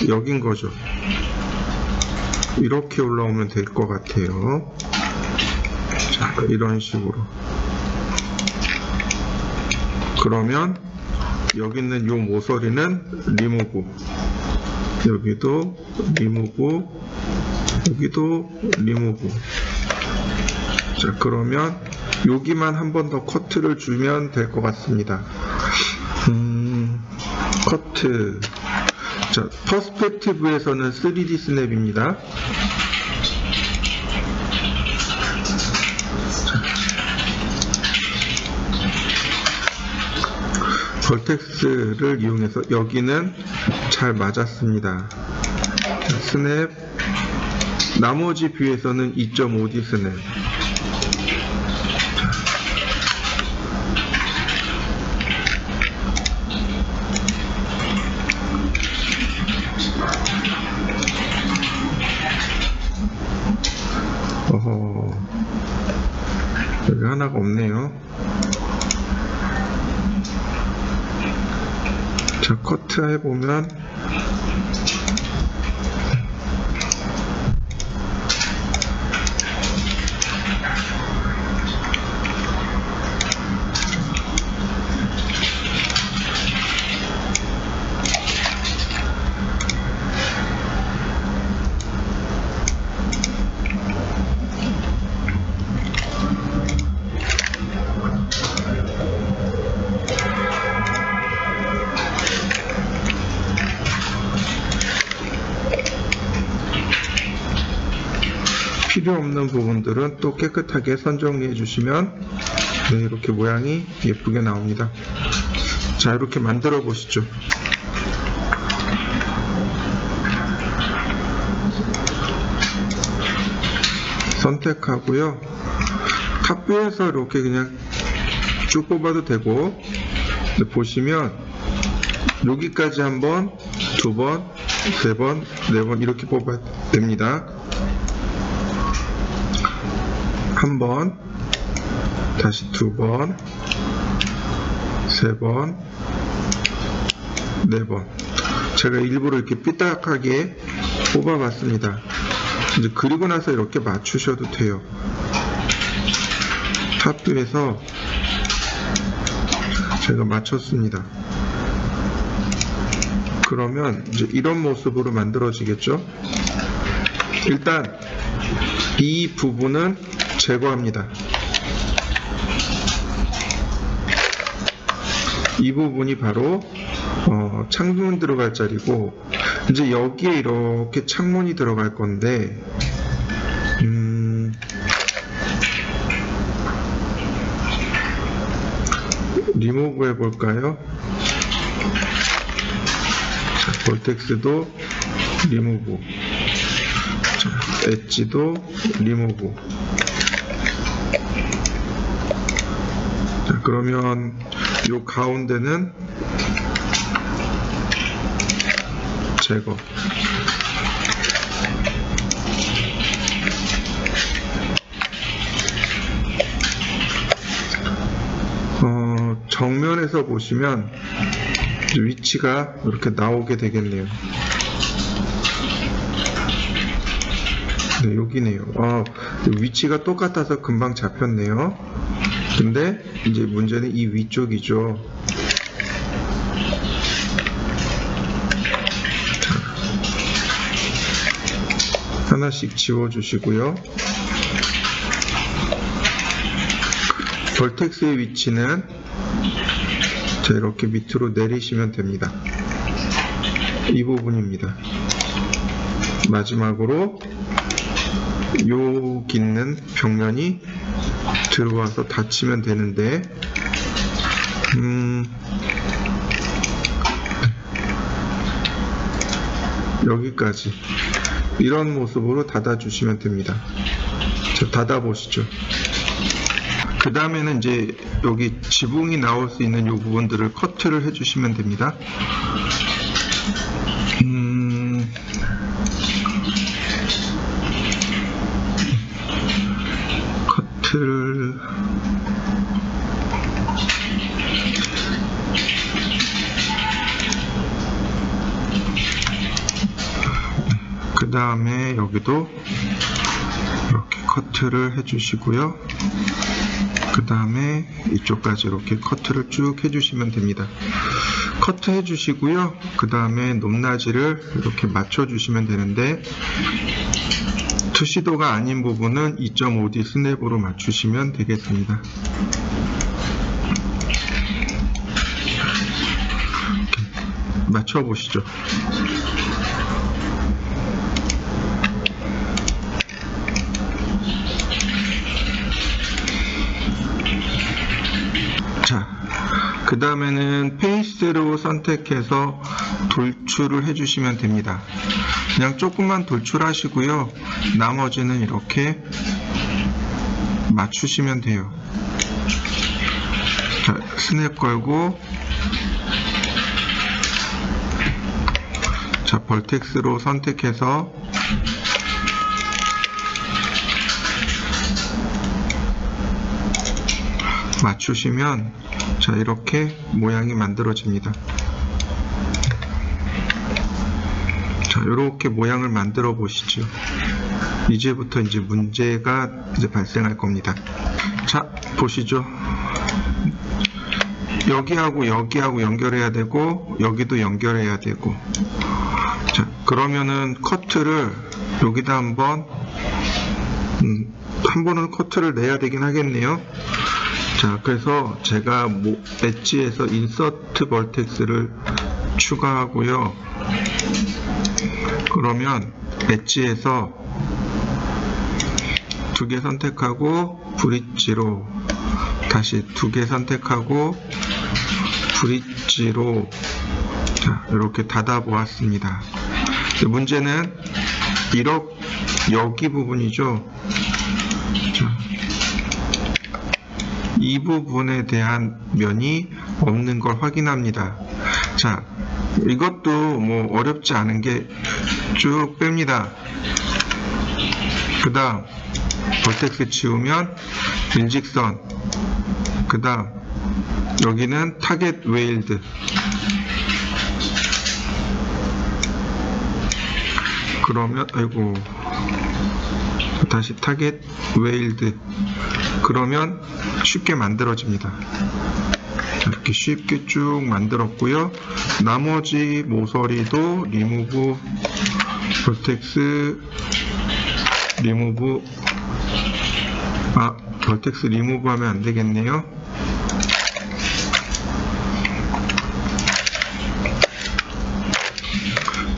여긴 거죠. 이렇게 올라오면 될 것 같아요. 자, 이런 식으로. 그러면 여기 있는 이 모서리는 리무브, 여기도 리무브, 여기도 리무브. 자, 그러면 여기만 한 번 더 커트를 주면 될 것 같습니다. 커트. 자, 퍼스펙티브에서는 3D 스냅입니다. 벌텍스를 이용해서 여기는 잘 맞았습니다. 자, 스냅. 나머지 뷰에서는 2.5D 스냅. 여기 하나가 없네요. 자, 커트 해보면 필요 없는 부분들은 또 깨끗하게 선정리해 주시면 네, 이렇게 모양이 예쁘게 나옵니다. 자, 이렇게 만들어 보시죠. 선택하고요. 탑뷰에서 이렇게 그냥 쭉 뽑아도 되고, 보시면 여기까지 한 번, 두 번, 세 번, 네 번 이렇게 뽑아야 됩니다. 한 번, 다시 두 번, 세 번, 네 번. 제가 일부러 이렇게 삐딱하게 뽑아봤습니다. 이제 그리고 나서 이렇게 맞추셔도 돼요. 탑뷰에서 제가 맞췄습니다. 그러면 이제 이런 모습으로 만들어지겠죠? 일단 이 부분은 제거합니다. 이 부분이 바로 창문 들어갈 자리고, 이제 여기에 이렇게 창문이 들어갈 건데, 리무브 해볼까요? 볼텍스도 리무브, 엣지도 리무브. 자, 그러면 요 가운데는 제거. 정면에서 보시면 위치가 이렇게 나오게 되겠네요. 네, 여기네요. 위치가 똑같아서 금방 잡혔네요. 근데 이제 문제는 이 위쪽이죠. 하나씩 지워주시고요. 벌텍스의 위치는 자, 이렇게 밑으로 내리시면 됩니다. 이 부분입니다. 마지막으로 여기 있는 벽면이 들어와서 닫히면 되는데 여기까지 이런 모습으로 닫아주시면 됩니다. 자, 닫아보시죠. 그 다음에는 이제 여기 지붕이 나올 수 있는 이 부분들을 커트를 해주시면 됩니다. 커트를 그 다음에 여기도 이렇게 커트를 해주시고요. 그 다음에 이쪽까지 이렇게 커트를 쭉 해주시면 됩니다. 커트 해주시고요. 그 다음에 높낮이를 이렇게 맞춰주시면 되는데 투시도가 아닌 부분은 2.5D 스냅으로 맞추시면 되겠습니다. 맞춰보시죠. 자, 그 다음에는 페이스로 선택해서 돌출을 해주시면 됩니다. 그냥 조금만 돌출하시고요. 나머지는 이렇게 맞추시면 돼요. 자, 스냅 걸고 자, 벌텍스로 선택해서 맞추시면 자, 이렇게 모양이 만들어집니다. 자, 이렇게 모양을 만들어 보시죠. 이제부터 이제 문제가 이제 발생할 겁니다. 자, 보시죠. 여기하고 여기하고 연결해야 되고 여기도 연결해야 되고 자, 그러면은 커트를 여기다 한 번은 커트를 내야 되긴 하겠네요. 자, 그래서 제가 엣지에서 인서트 벌텍스를 추가하고요. 그러면 엣지에서 두 개 선택하고 브릿지로 다시 두 개 선택하고 브릿지로 자, 이렇게 닫아 보았습니다. 문제는 여기 부분이죠. 자, 이 부분에 대한 면이 없는 걸 확인합니다. 자, 이것도 뭐 어렵지 않은 게 쭉 뺍니다. 그 다음 벌텍스 지우면 일직선, 그 다음 여기는 타겟 웨일드, 그러면 아이고 다시 타겟 웨일드, 그러면 쉽게 만들어집니다. 이렇게 쉽게 쭉 만들었고요. 나머지 모서리도 리무브 벌텍스 리무브 벌텍스 리무브 하면 안 되겠네요.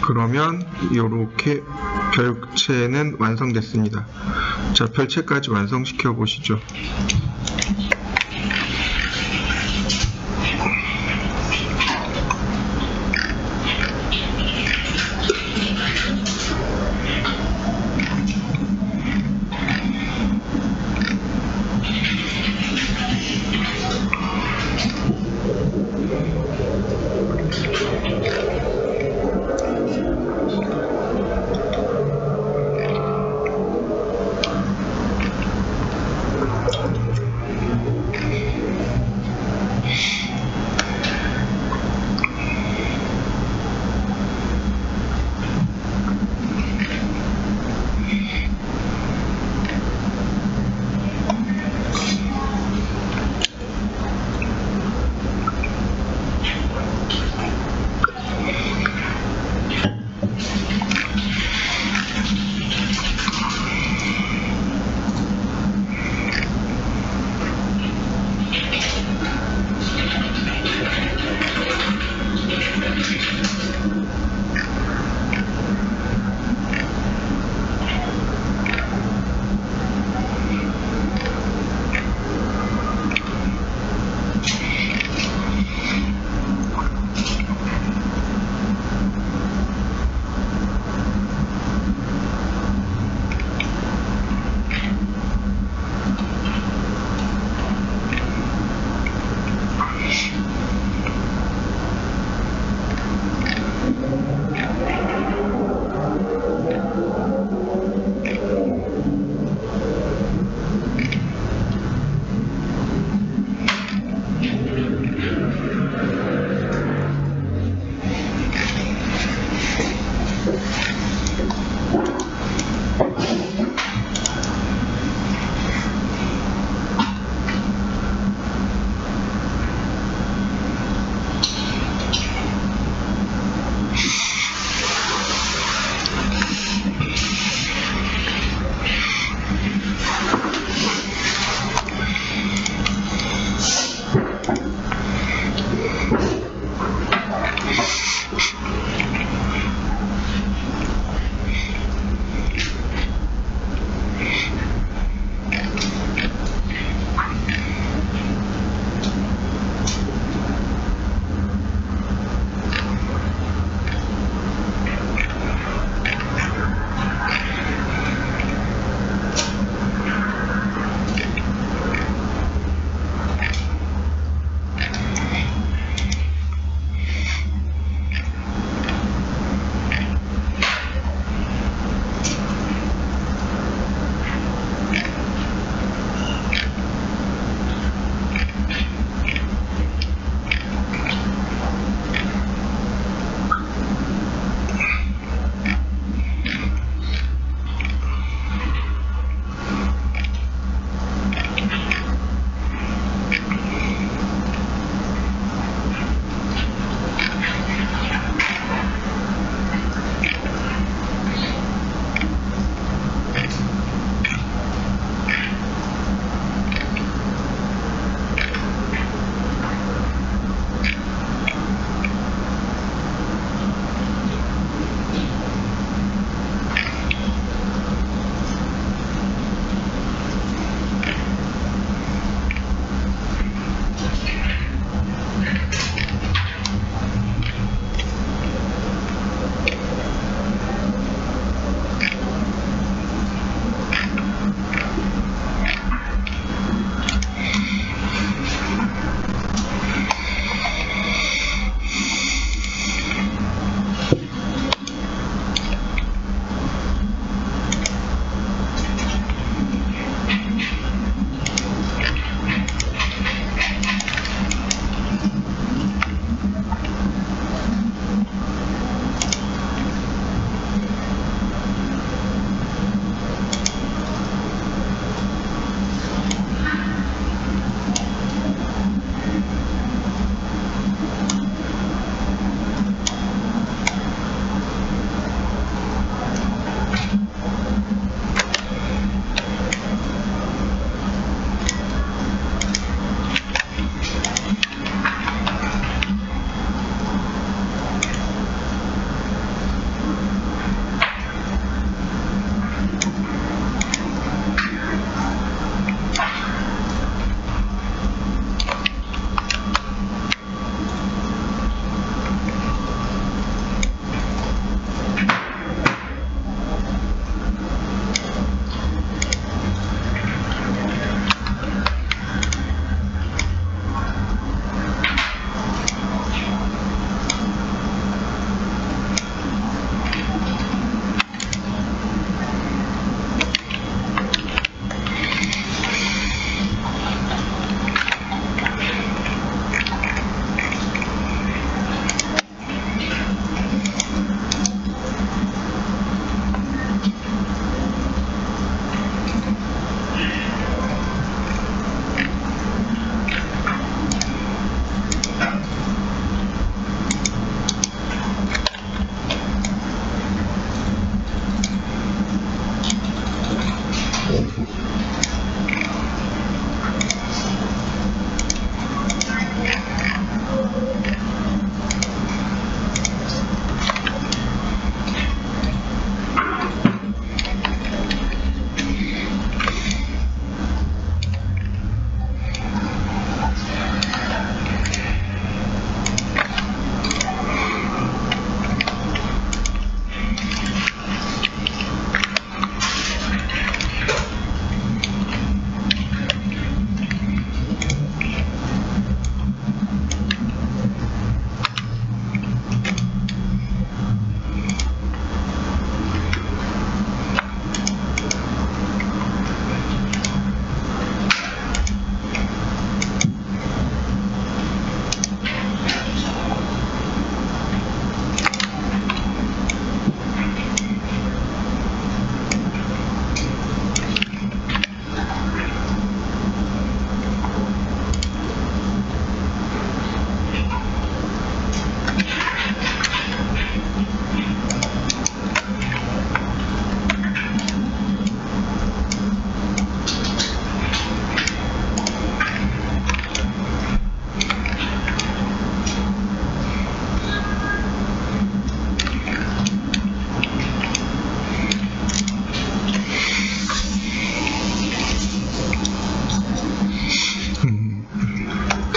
그러면 이렇게 별체는 완성됐습니다. 자, 별체까지 완성시켜 보시죠.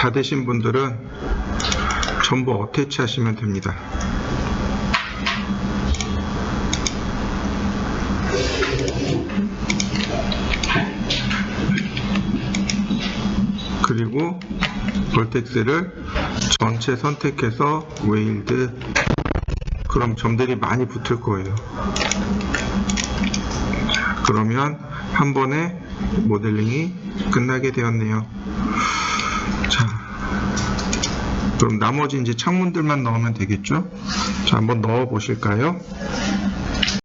다 되신 분들은 전부 어태치 하시면 됩니다. 그리고 벌텍스를 전체 선택해서 웨일드. 그럼 점들이 많이 붙을 거예요. 그러면 한 번에 모델링이 끝나게 되었네요. 자, 그럼 나머지 이제 창문들만 넣으면 되겠죠? 자, 한번 넣어 보실까요?